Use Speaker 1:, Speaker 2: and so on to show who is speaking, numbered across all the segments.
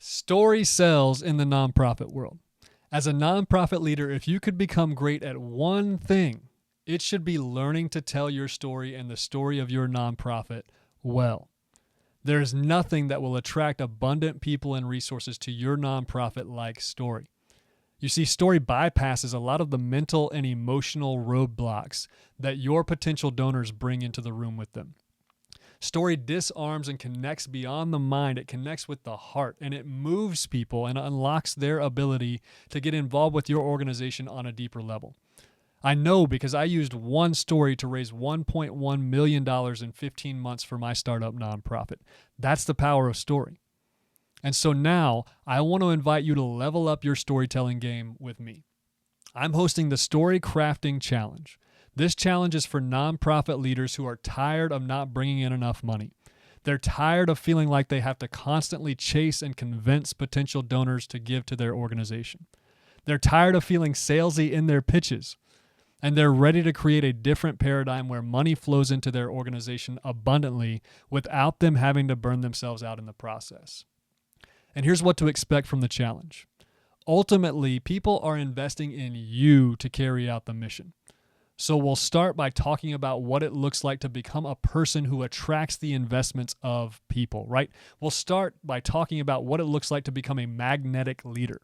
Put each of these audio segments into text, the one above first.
Speaker 1: Story sells in the nonprofit world. As a nonprofit leader, if you could become great at one thing, it should be learning to tell your story and the story of your nonprofit well. There is nothing that will attract abundant people and resources to your nonprofit like story. You see, story bypasses a lot of the mental and emotional roadblocks that your potential donors bring into the room with them. Story disarms and connects beyond the mind. It connects with the heart, and it moves people and unlocks their ability to get involved with your organization on a deeper level. I know because I used one story to raise $1.1 million in 15 months for my startup nonprofit. That's the power of story. And so now I want to invite you to level up your storytelling game with me. I'm hosting the Story Crafting Challenge. This challenge is for nonprofit leaders who are tired of not bringing in enough money. They're tired of feeling like they have to constantly chase and convince potential donors to give to their organization. They're tired of feeling salesy in their pitches. And they're ready to create a different paradigm where money flows into their organization abundantly without them having to burn themselves out in the process. And here's what to expect from the challenge. Ultimately, people are investing in you to carry out the mission. So we'll start by talking about what it looks like to become a person who attracts the investments of people, right? We'll start by talking about what it looks like to become a magnetic leader.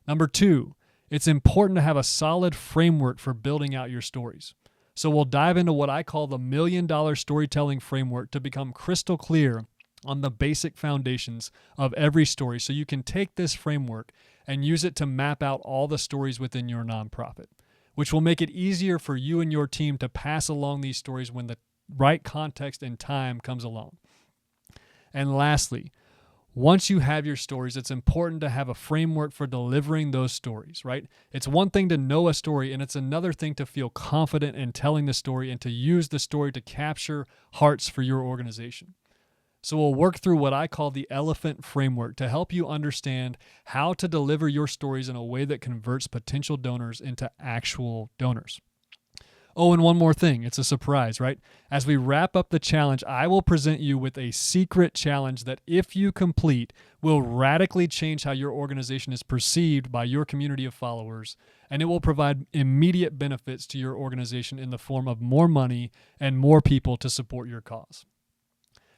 Speaker 1: Number 2, it's important to have a solid framework for building out your stories. So we'll dive into what I call the $1 million storytelling framework to become crystal clear on the basic foundations of every story so you can take this framework and use it to map out all the stories within your nonprofit, which will make it easier for you and your team to pass along these stories when the right context and time comes along. And lastly, once you have your stories, it's important to have a framework for delivering those stories, right? It's one thing to know a story, and it's another thing to feel confident in telling the story and to use the story to capture hearts for your organization. So we'll work through what I call the elephant framework to help you understand how to deliver your stories in a way that converts potential donors into actual donors. Oh, and one more thing. It's a surprise, right? As we wrap up the challenge, I will present you with a secret challenge that, if you complete, will radically change how your organization is perceived by your community of followers, and it will provide immediate benefits to your organization in the form of more money and more people to support your cause.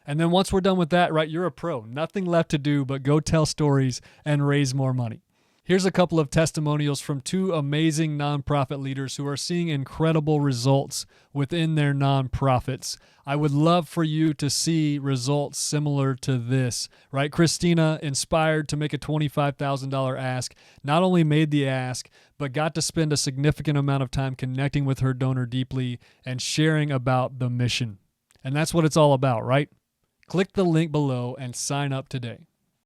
Speaker 1: And then once we're done with that, right, you're a pro. Nothing left to do but go tell stories and raise more money. Here's a couple of testimonials from 2 amazing nonprofit leaders who are seeing incredible results within their nonprofits. I would love for you to see results similar to this, right? Christina, inspired to make a $25,000 ask, not only made the ask, but got to spend a significant amount of time connecting with her donor deeply and sharing about the mission. And that's what it's all about, right? Click the link below and sign up today.